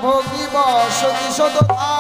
ভোগিব সতী সততা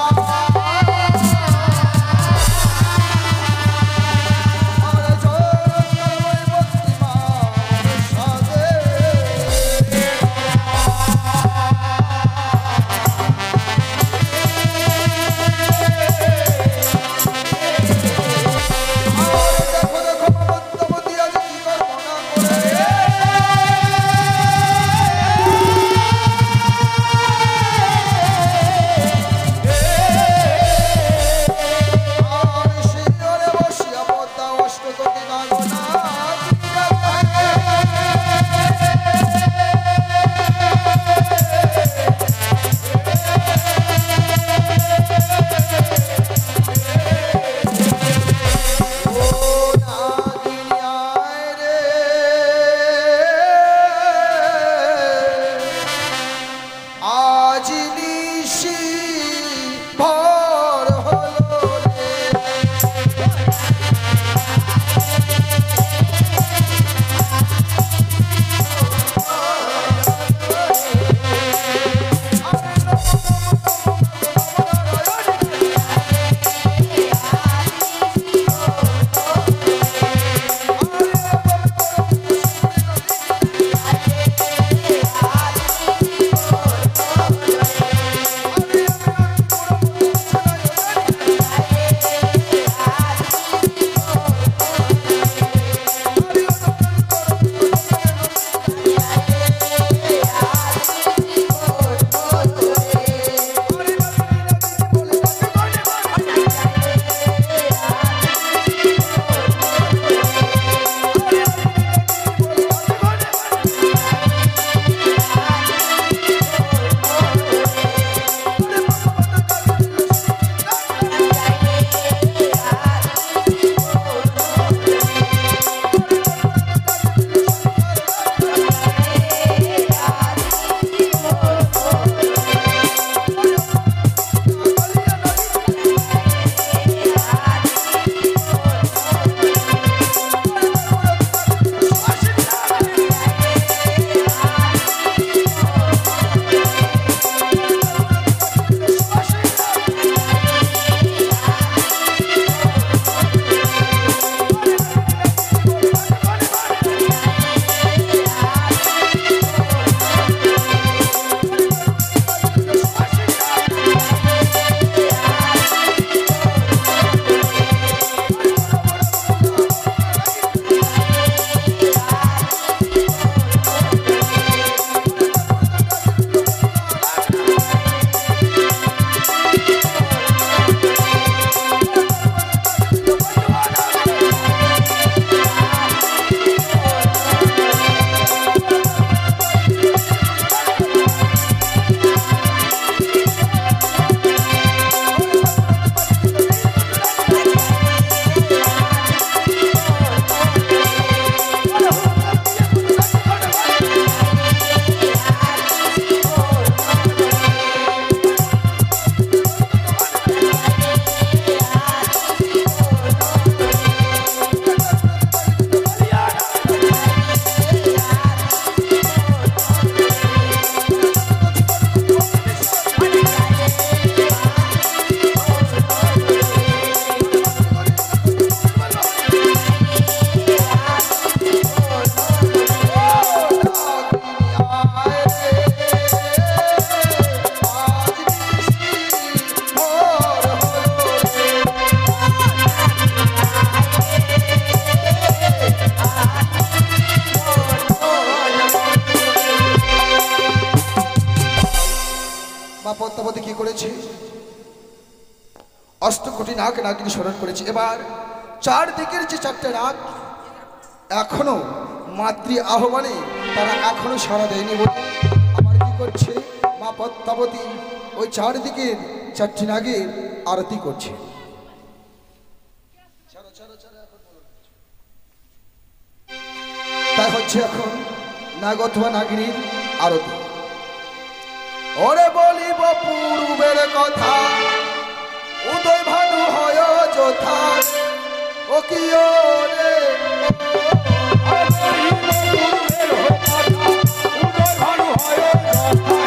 অষ্টকোটি নাগ নাগিনী স্মরণ করেছি। এবার চারদিকের যে চারটে নাগ এখনো মাতৃ আহ্বানে তারা এখনো সাড়া দেয়নি বলে আবার কি করছে, মা পদ্মাবতী ওই চারদিকের চারটি নাগের আরতি করছে। তাই হচ্ছে এখন নাগ অথবা নাগিনীর আরতি। ওরে বলিব পূর্বের কথা, উদয় ভানু হয় যথা, ও কি রে উদয় ভানু হয় যথা,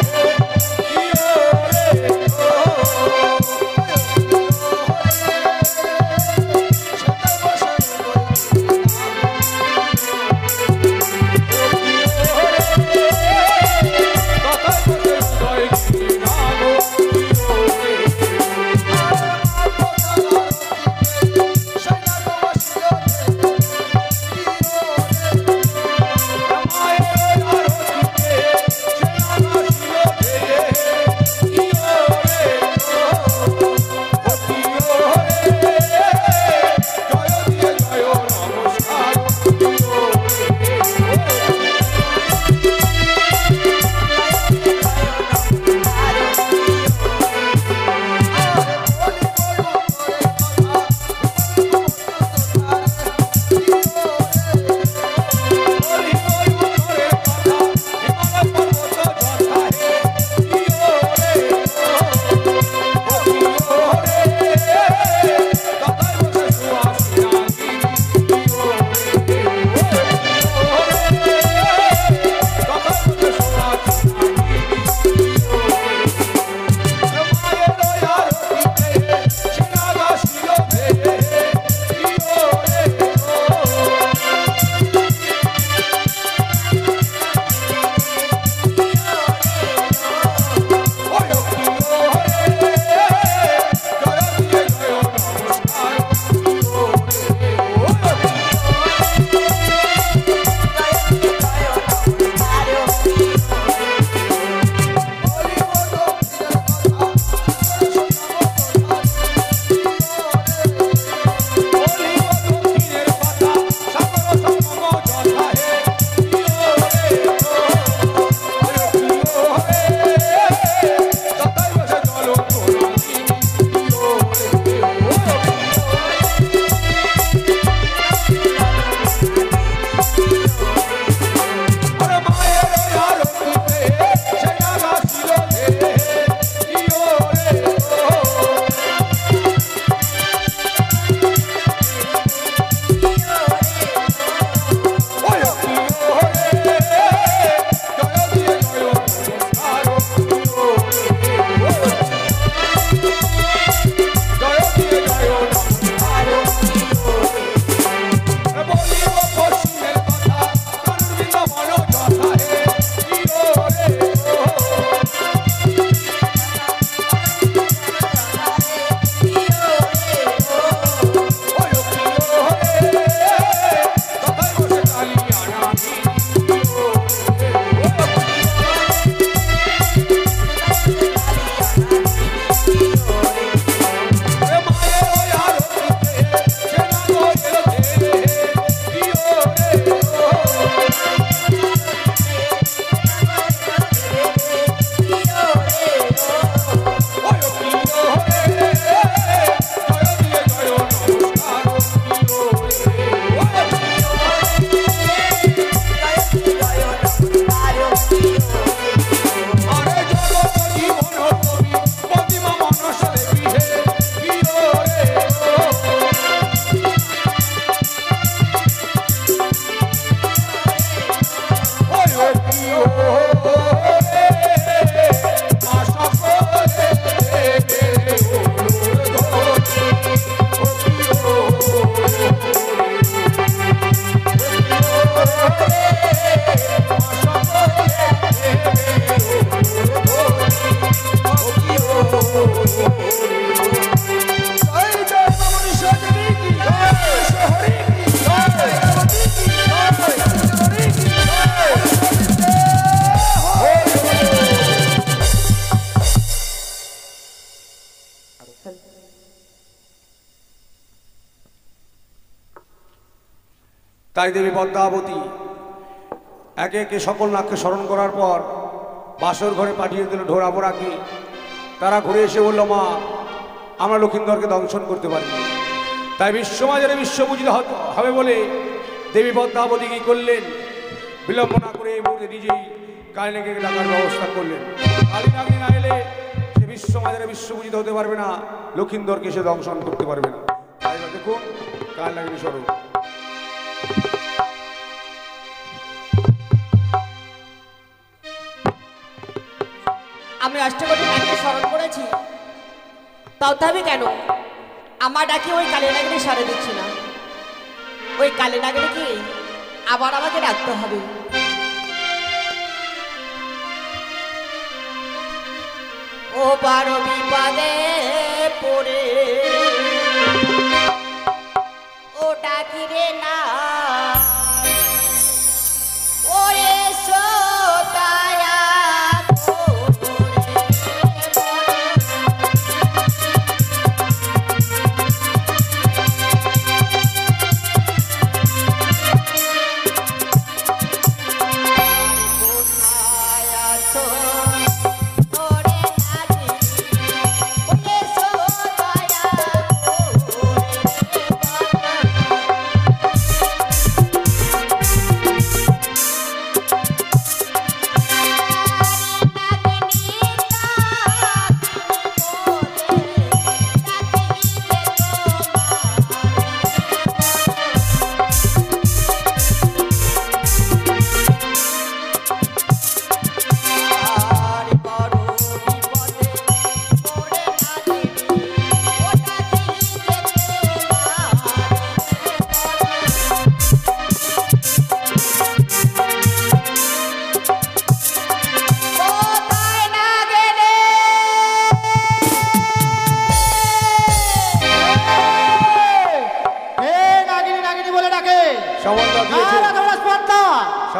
তাই দেবী পদ্মাবতী একে একে সকল নাককে স্মরণ করার পর বাসর ঘরে পাঠিয়ে দিল ঢোরাপোড়াকে। তারা ঘুরে এসে বলল, মা আমরা লক্ষিন্দরকে দংশন করতে পারি। তাই বিশ্বমাজারে বিশ্বপূজিত হবে বলে দেবী পদ্মাবতী কি করলেন, বিলম্ব না করে এই মুহূর্তে নিজেই কালীনাগকে ডাকার ব্যবস্থা করলেন। কালীনাগী না এলে সে বিশ্বমাজারে বিশ্বপূজিত হতে পারবে না, লক্ষিন্দরকে সে দংশন করতে পারবে না। তাই দেখুন কালীনাগী স্বরূপ। আমি অষ্টকোটি নাগকে স্মরণ করেছি, তাও তবে কেন আমার ডাকে ওই কালীনাগিনী সারা দিচ্ছি না? ওই কালীনাগিনীকে আবার আমাকে ডাকতে হবে। ও বারো বিপদে পড়ে ও ডাকি রে না, ও এসো দয়া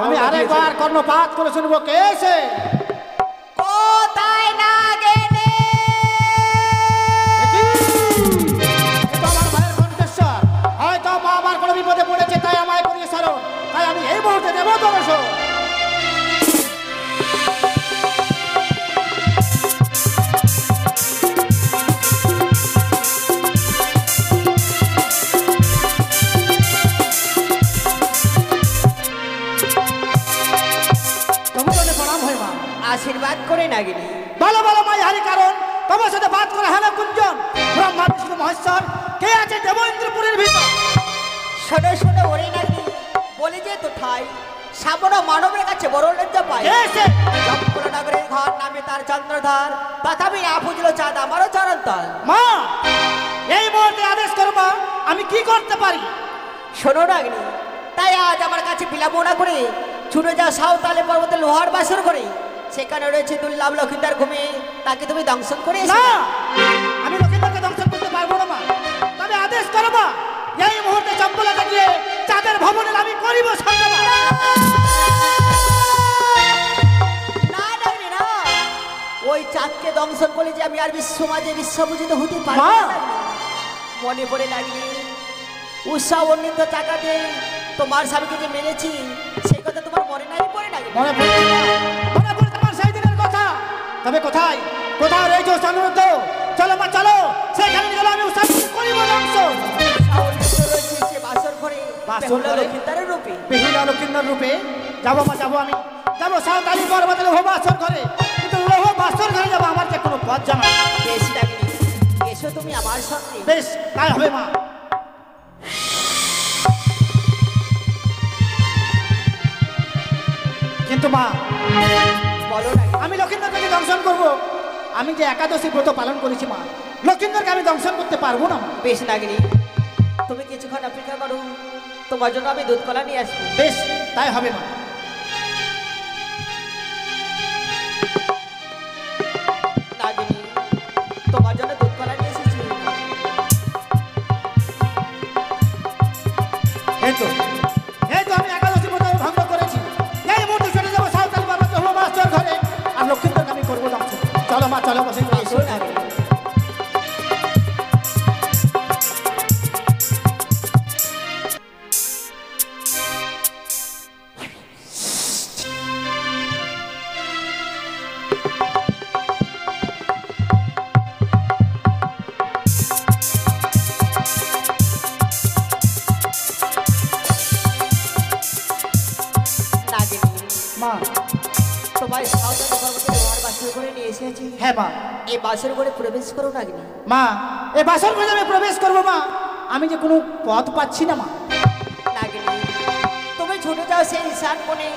আমি আরেকবার কর্ণপাত করে শুনবো কে এসে। কোথায় না গেলে আমার মায়ের কণ্ঠেশ্বর, হয়তো মা আমার কোনো বিপদে পড়েছে তাই আমায় করিয়ে স্মরণ, তাই আমি এই মুহূর্তে দেবো দর্শন। আশীর্বাদ করে নাগিনী। বলো বলো মাই হারি, কারণ তোমার সাথে বাদ করে হেন কুঞ্জন ব্রহ্মা বিষ্ণু মহেশ্বর কে আছে দেবেন্দ্রপুরের ভিতর? শোনো শোনো ওরে নাগিনী, বলে যে তো ঠাই সামনে মানবের কাছে বড় লজ্জা পায়। জম্পুরা নগরের ঘর নামে তার চন্দ্রধার, তথাপি না বুঝলো চাঁদ আমারও চরণতল। মা এই মুহূর্তে আদেশ করো মা, আমি কি করতে পারি? শোনো নাগিনী, তাই আজ আমার কাছে বিলম্ব না করে ছুটে যাও সাঁওতালে পর্বতে লোহার বাসর করে, সেখানে রয়েছে দুর্লভ লক্ষিন্দার ঘুমে, তাকে তুমি দংশন করে এসো। না, আমি লক্ষিন্দারকে দংশন করতে পারবো না মা, তবে আদেশ করো মা, এই মুহূর্তে চম্পলাতে গিয়ে চাঁদের ভবনে আমি করিব সন্ধ্যা। না নাগিনী না, ওই চাঁদকে দংশন করলে যে আমি আর বিশ্বমাজে বিশ্বপূজিত হতে পারবো না। মনে পড়ে নাগিনী, উৎসাহ বর্ণিত টাকা দিয়ে তোমার স্বামীকে যে মেরেছি সেই কথা তোমার মনে নাই পড়ে নাগিনী? মনে পড়ে তোমার সেই দিনের কথা। তবে কোথায় কোথায় রয়েছে অনুরোধ? চলো মা চলো, সেখানে গেলে আমি উৎসাহ করিব দংশন। লক্ষিন্দারের রূপে বেহুলা লক্ষিন্দার রূপে যাবো মা, যাবো আমি যাবো সাঁওতালি পর্বতে লোহ বাসর ঘরে, কিন্তু লোহ বাসর ঘরে যাবো আমার যে কোনো পথ জানা। বেশ নাগিনী, এসো তুমি আমার সঙ্গে। বেশ তাই হবে মা। কিন্তু মা বলো না, আমি লক্ষিন্দরকে দংশন করবো, আমি যে একাদশী ব্রত পালন করেছি মা, লক্ষিন্দরকে আমি দংশন করতে পারবো না। বেশ নাগিনী, তুমি কিছুক্ষণ অপেক্ষা করো, তোমার জন্য আমি দুধ কলা নিয়ে আসবো। বেশ তাই হবে মা। নাগিনী, তোমার জন্য দুধ কলা নিয়ে এসেছি। এই তো আমি একাদশী ব্রত ভঙ্গ করেছি, এই মুহূর্তে চলে যাবো সাঁওতালি পর্বতে লোহ বাসর ঘরে, আর লক্ষিন্দরকে আমি করবো দংশন। চলো মা চলো, বসে এসো নাগিনী। বাসর ঘরে নিয়ে এসেছি। হ্যাঁ মা। এই বাসর ঘরে প্রবেশ করো নাগিনী। মা এই বাসর ঘরে আমি প্রবেশ করবো মা, আমি যে কোনো পথ পাচ্ছি না মা। নাগিনী তুমি ছোট যাও সেই ঈশান কোণে,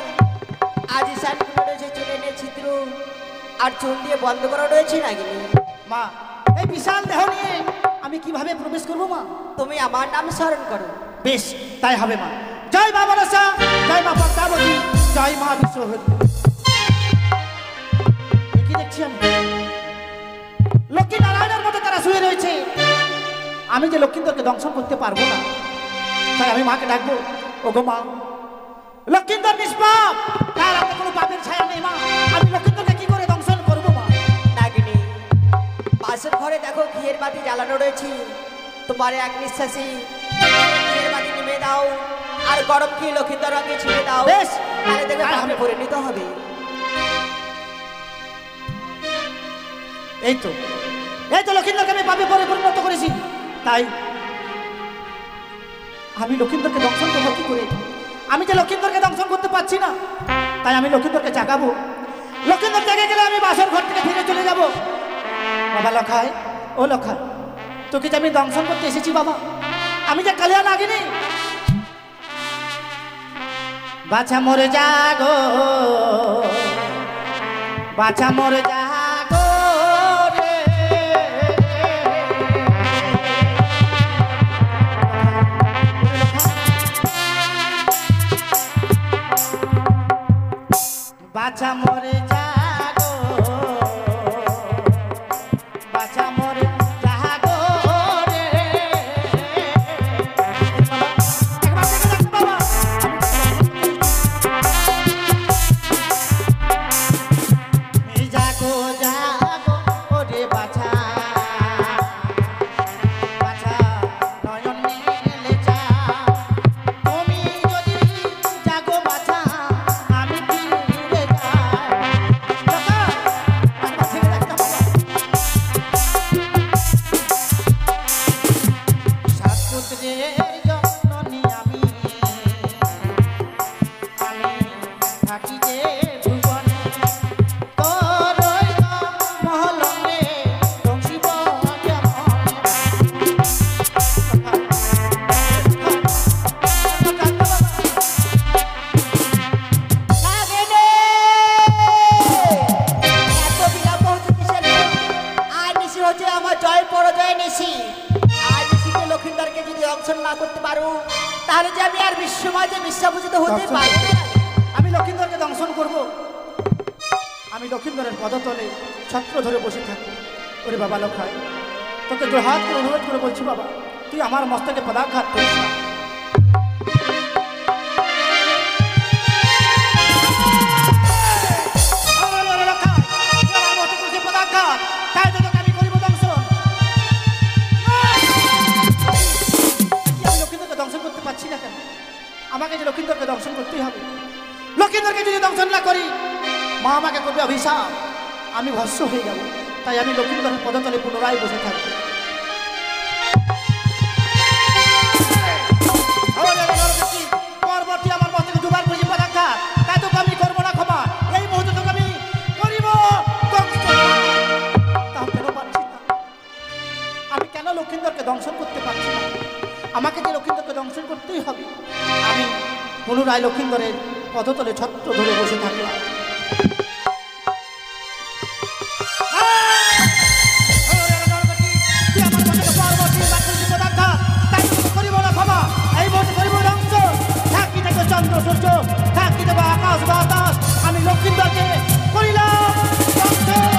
আজ ঈশান কোণে রয়েছে চুলের ছিদ্র আর চুল দিয়ে বন্ধ করা রয়েছে নাগিনী। মা এই বিশাল দেহ নিয়ে আমি কিভাবে প্রবেশ করবো মা? তুমি আমার নাম স্মরণ করো। বেশ তাই হবে মা। জয় মা মনসা, জয় মা পদ্মাবতী, জয় মা বিশ্বহরি। কি দেখছি আমি? লক্ষ্মী নারায়ণের মতো তারা শুয়ে রয়েছে, আমি যে লক্ষ্মীন্দরকে দংশন করতে পারবো না, তাই আমি মাকে ডাকবো, ও গো মা লক্ষ্মীন্দর নিষ্পাপ, তার হাতে কোনো পাপের ছায়া নেই মা, আমি লক্ষ্মীন্দরকে কি করে দংশন করবো মা? নাগিনী বাসর ঘরে দেখো ঘিয়ের বাতি জ্বালানো রয়েছে, তোমার এক নিঃশ্বাসে ঘিয়ের বাতি নিমে দাও আর গরম ঘি লক্ষ্মীন্দর রঙে ছিঁড়ে দাও। বেশ, তাহলে দেখবে তাই পাপে হবে। পরিণত হবে। এই তো লক্ষ্মীন্দরকে আমি পাপে পরিণত করেছি, তাই আমি লক্ষ্মীন্দরকে দংশন করবো কি করে? আমি যে লক্ষ্মীন্দরকে দংশন করতে পারছি না, তাই আমি লক্ষ্মীন্দরকে জাগাবো। লক্ষ্মীন্দর জেগে গেলে আমি বাসর ঘর থেকে ফিরে চলে যাব। বাবা লখায়, ও লখায়, তোকে যে আমি দংশন করতে এসেছি বাবা, আমি যে কালিয়া নাগিনী। বাছা মরে জাগো, বাছা মরে জাগো রে, বাছা মরে জাগো, বাছা মরে জাগো রে। একবার দেখে দেখো বাবা, এই জাগো জাগো ওরে বাছা, বাছা নয়ন মেলে চা, তুমি যদি জাগো বাছা আমি ফিরে যাই। বাবা, একবার দেখে দেখো বাবা। সাত পুত্রের জননী আমি, আমি থাকি যে ভুবনে, তোর মহলনে রঙিব নাগিনী! এত বিলম্ব হচ্ছে কিসের জন্য? আর নিশি হচ্ছে আমার জয় পরাজয় নিশি। আর নিশিতে লক্ষ্মীন্দরকে যদি দংশন না করতে পারো, তাহলে যে আমি আর বিশ্বমাজে বিশ্বপূজিত হতে দংশন পারবো না। আমি লক্ষ্মীন্দরকে দংশন করব, আমি লক্ষ্মীন্দরের পদতলে ছত্র ধরে বসে থাকবো। ওরে বাবা লক্ষায়, তোকে দু হাত করে অনুরোধ করে বলছি বাবা, তুই আমার মস্তকে পদাঘাত করিস না। ওরে লক্ষায়, তুই আমার মস্তকে করিস পদাঘাত, তাই তো তোকে আমি করিব দংশন। আমি লক্ষ্মীন্দরকে দংশন করতে পারছি না কেন? আমাকে যে লক্ষ্মীন্দরকে দংশন করতেই হবে। লক্ষ্মীন্দরকে যদি দংশন না করি, মা আমাকে করবে অভিশাপ, আমি ভস্ম হয়ে যাব। তাই আমি লক্ষ্মীন্দরের পদতলে পুনরায় বসে থাকবো। পরবর্তী আমার মস্তকে দুবার করেছি পদাঘাত, তাই তোকে আমি করবো না ক্ষমা। এই মুহূর্তে তোকে আমি করিব দংশন। তাও কেন পারছি না? আমি কেন লক্ষ্মীন্দরকে দংশন করতে পারছি না? আমাকে যে লক্ষ্মীন্দরকে দংশন করতেই হবে। আমি পুনরায় লক্ষ্মীন্দরের পদতলে ছত্র ধরে বসে থাকলাম। চন্দ্র সূর্য থাকি দেবো আকাশ বাতাস, আমি লক্ষ্মীন্দরকে করিলাম দংশন।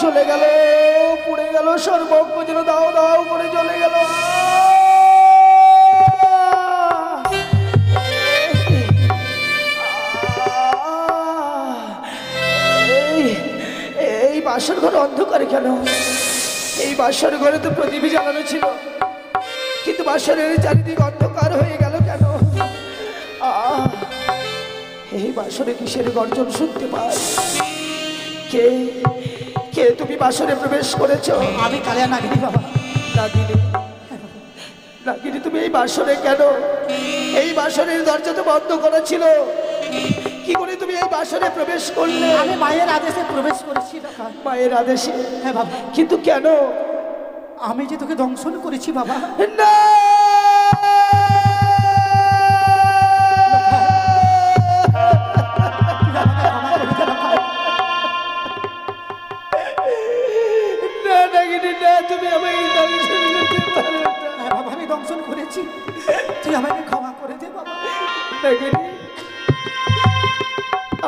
চলে গেল, পুড়ে গেল, সর্বজ্ঞ যেন দাও দাও করে চলে গেল। এই বাসর ঘর অন্ধকার কেন? এই বাসর ঘরে তো প্রদীপ জ্বালানো ছিল, কিন্তু বাসরের চারিদিক অন্ধকার হয়ে গেল কেন? এই বাসরে কিসের গর্জন শুনতে পাই? কে কে তুমি বাসরে প্রবেশ করেছো? আমি কালিয়া নাগিনী বাবা। নাগিনী, নাগিনী তুমি এই বাসরে কেন? এই বাসনের দরজা তো বন্ধ করা ছিল, কি করে তুমি এই বাসনে প্রবেশ করলে? আমি মায়ের আদেশে প্রবেশ করেছি দেখা। মায়ের আদেশে? হ্যাঁ বাবা। কিন্তু কেন? আমি যে তোকে দংশন করেছি বাবা। না, তুই আমাকে ক্ষমা করে দে বাবা। না নাগিনী না, তুমি আমাকে দংশন করতে পারো না। হ্যাঁ বাবা, আমি দংশন করেছি, তুই আমাকে ক্ষমা করে দে বাবা। নাগিনী,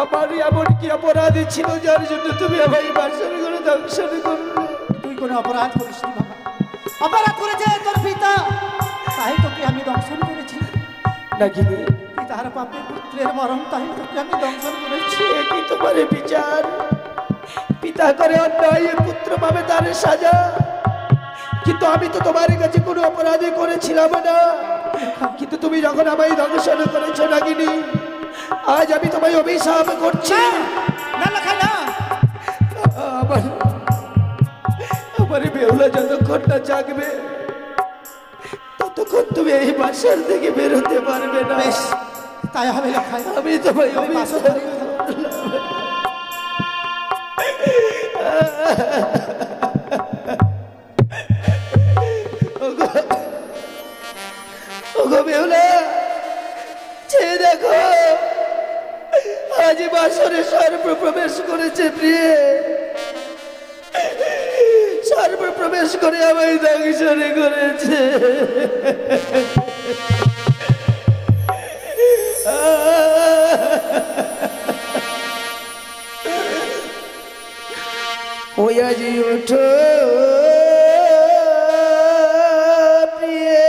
আমার এমন কি অপরাধী ছিল যার জন্য তুমি আমাকে বাসন করে দংশন করলে? তুই কোনো অপরাধ করিসনি বাবা, অপরাধ করেছে তোর পিতা, তাই তোকে আমি দংশন করেছি। নাগিনী, পিতার পাপে পুত্রের মরণ, তাই তোকে আমি দংশন করেছি। এ কি তোমার বিচার? পিতা করে অন্যায়, পুত্র পাবে তার সাজা। কিন্তু আমি তো তোমার কাছে কোনো অপরাধী করেছিলাম না। কিন্তু তুমি যখন আমায় দংশন করেছো নাগিনী, আজ আমি তোমায় অভিশাপ করছি। না লেখা না, আমার আমার বেহুলা যতক্ষণ না জাগবে ততক্ষণ তুমি এই বাসার থেকে বেরোতে পারবে না। বেশ তাই হবে লেখায়। আমি তোমায় আমি বাসর অভিশাপ ঘরেই থাকবো। ওগো বেহুলা, চেয়ে দেখো, আজ বাসরে সর্বপ্রবেশ করেছে প্রিয়ে, সর্বপ্রবেশ করে আমায় দংশন করেছে। ওই আজি ওঠো প্রিয়ে,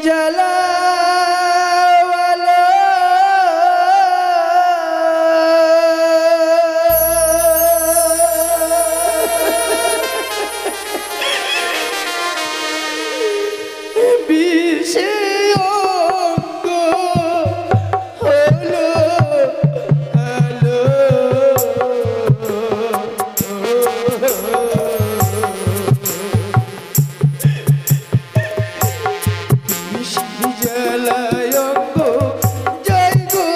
জ্বালাওয়ালা বিষে অঙ্গ হলো হলো। বিষে জ্বালায় অঙ্গ যায় গো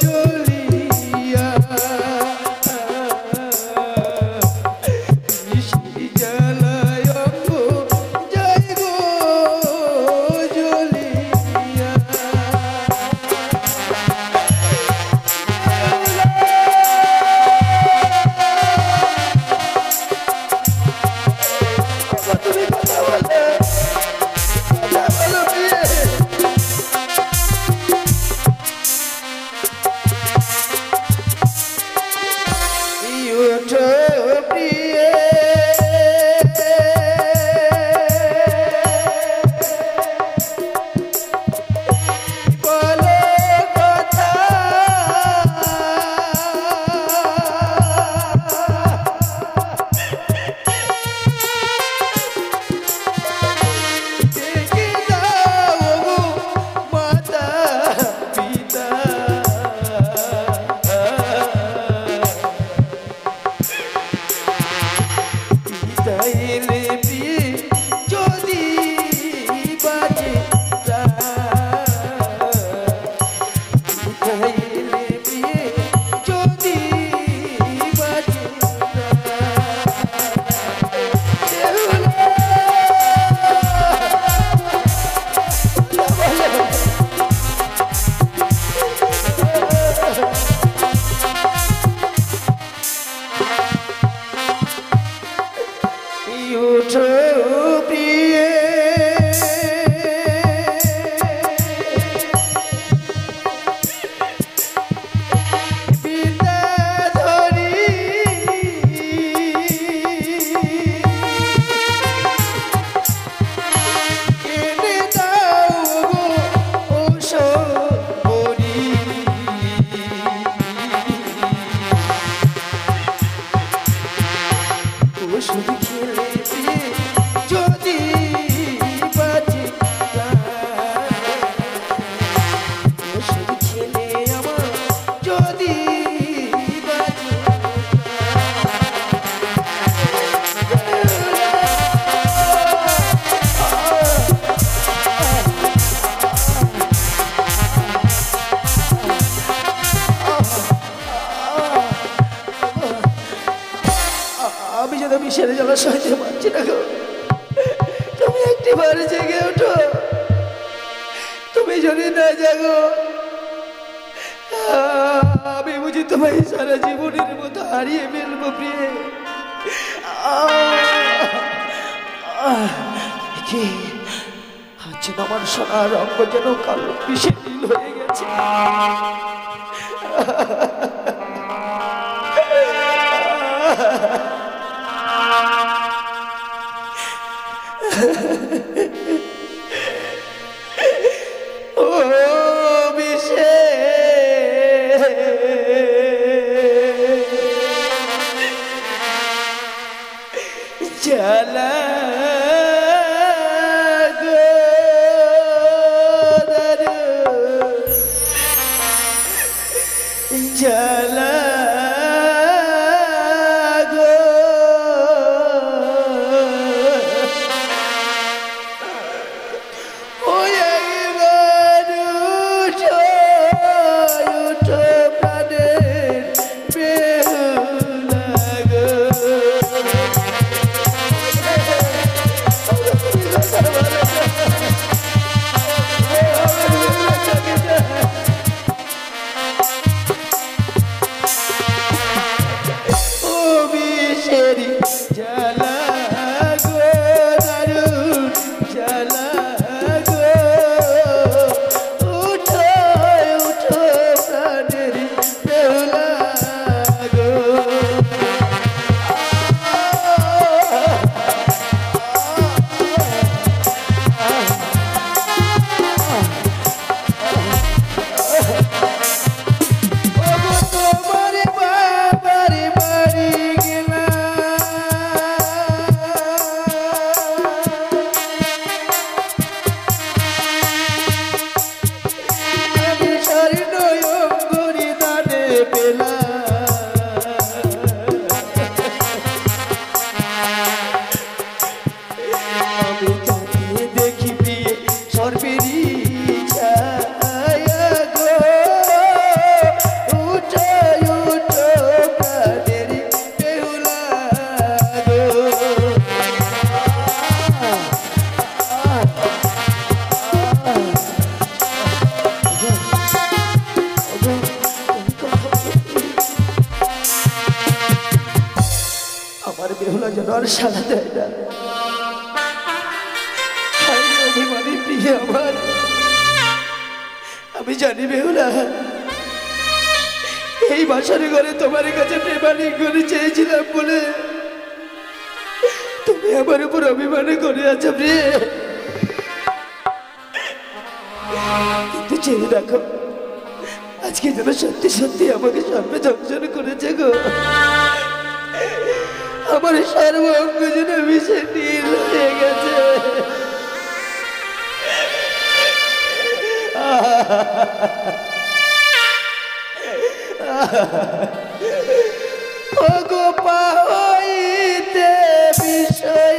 জ্বলিয়া। বিষে জ্বালায় অঙ্গ যায় গো জ্বালা সইতে পারছি না গো। তুমি একটি বারে জেগে ওঠো, তুমি যদি না জাগো আমি বুঝি তোমায় সারা জীবনের মতো হারিয়ে ফেলবো প্রিয়ে। কি আজ আমার সোনার অঙ্গ যেন কালো বিষে নীল হয়ে গেছে। ও বিষে জ্বালা জ্বালা সাড়া দেয় না। অভিমানী প্রিয় আমার, আমি জানি বেহুলা এই বাসারে ঘরে তোমার কাছে প্রেমানি করে চেয়েছিলাম বলে তুমি আমার উপর অভিমানে করে আছো প্রিয়। কিন্তু চেয়ে দেখো আজকে যেন সত্যি সত্যি আমাকে সর্বে ধ্বংসন করেছে গো। আমার সর্বঙ্গ যেন বিষে নীল হয়ে গেছে। ও গো পাইতে বিষয়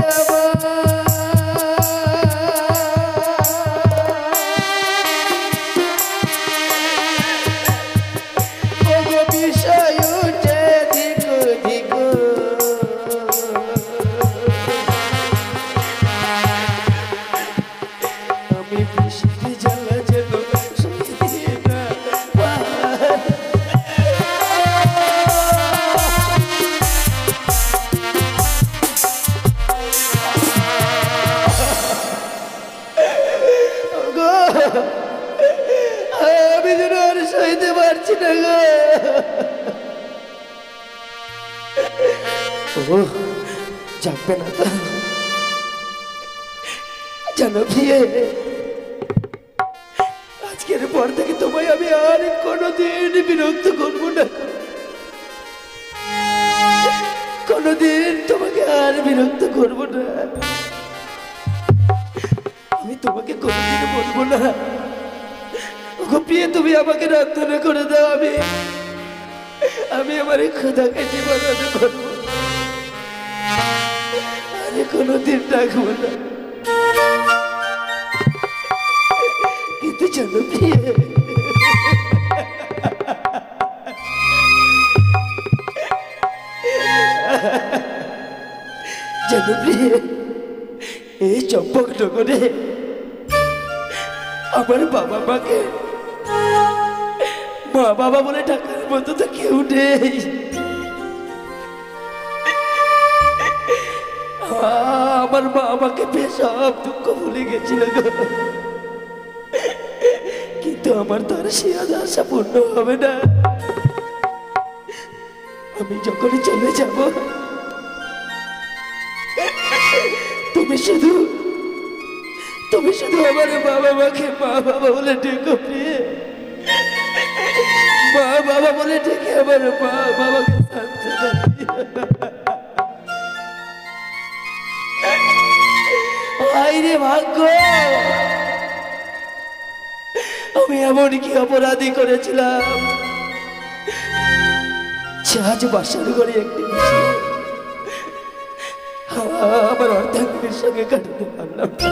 আমি যেন আর সইতে পারছি না গো। জানবে না তো জানো প্রিয়ে, আজকের পর থেকে তোমায় আমি আর কোনোদিন বিরক্ত করবো না। কোনোদিন তোমাকে আর বিরক্ত করবো না। আমি তোমাকে কোনোদিন বলবো না প্রিয়ে তুমি আমাকে রান্না করে দাও, আমি আমার খোদাকে জীবন করবো, আরে কোনোদিন ডাকবো না। কিন্তু জানো প্রিয়ে, জনপ্রিয় এই চম্পক নগরে আমার বাবা মাকে মা বাবা বলে ডাকার মতো তো কেউ নেই। আমার মা আমাকে পেয়ে সব দুঃখ ভুলে গেছিল গো, কিন্তু আমার তার সে আশা পূর্ণ হবে না। আমি যখনই চলে যাব তুমি শুধু আমার বাবা মাকে মা বাবা বলে ডেকো প্রিয়ে, মা বাবা বলে ডেকে আমার মা বাবাকে সান্ত্বনা দিও। আইরে ভাগ্য, আমি এমন কি অপরাধী করেছিলাম আজ বাসার ঘরে একটি আমার অর্ধাঙ্গের সঙ্গে কাটাতে পারলাম না।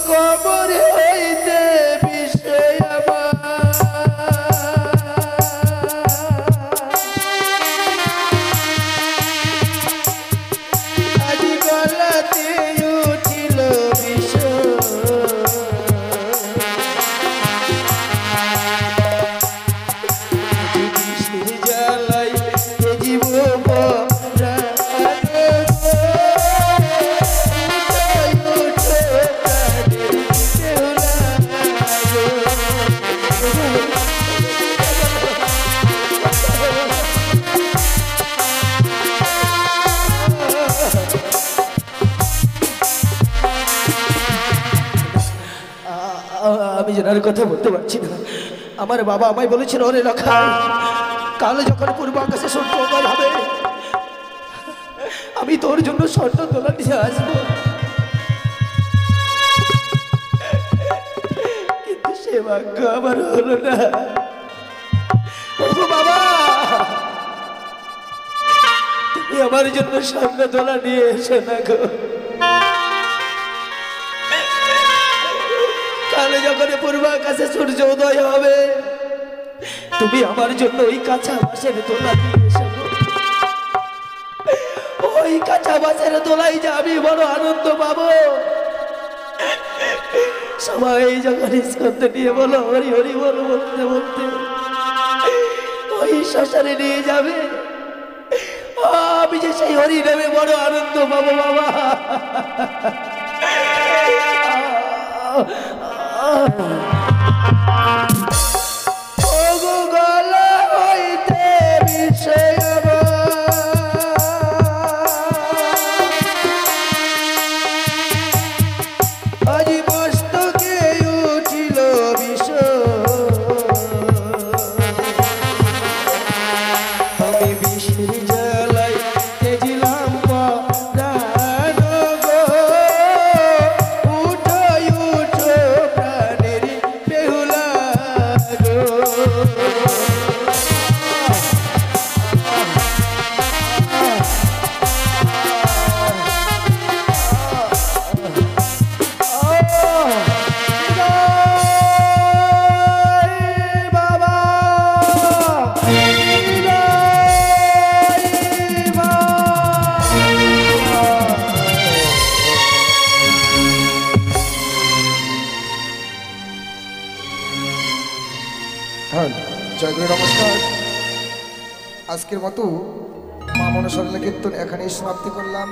কবরে হইতে বিষয় আজ গলাতে উঠিল বিষয়, আমি যেন আর কথা বলতে পারছি না। আমার বাবা আমায় বলেছিল, ওরে লক্ষা, কাল যখন পূর্ব আকাশে সূর্য উদয় হবে আমি তোর জন্য স্বর্ণ দোলা নিয়ে আসবো, কিন্তু সে ভাগ্য আমার হলো না। ওগো বাবা, তুমি আমার জন্য স্বর্ণ দোলা নিয়ে এসো না গো। কালে যখন পূর্ব আকাশে সূর্য উদয় হবে তুমি আমার জন্য ওই কাঁচা বাঁশের দোলা নিয়ে এসো। ওই কাঁচা বাঁশের দোলাই যে আমি বড় আনন্দ পাবো। সবাই যখন স্কন্ধে নিয়ে বলো হরি হরি বল বলতে বলতে ওই শ্মশানে নিয়ে যাবে, আমি যে সেই হরি নামে বড় আনন্দ পাবো বাবা। ওগো গলা হইতে বিষয় আজ মস্তকে উঠিল বিষয়, আমি বিষের জ্বালাই তেজিলাম প্রাণ গো, উঠো উঠো প্রাণের বেহুলা গো। বাবা হ্যাঁ, জয়গুরু নমস্কার। আজকের মতো মা মনসার কীর্তন এখানেই সমাপ্তি করলাম।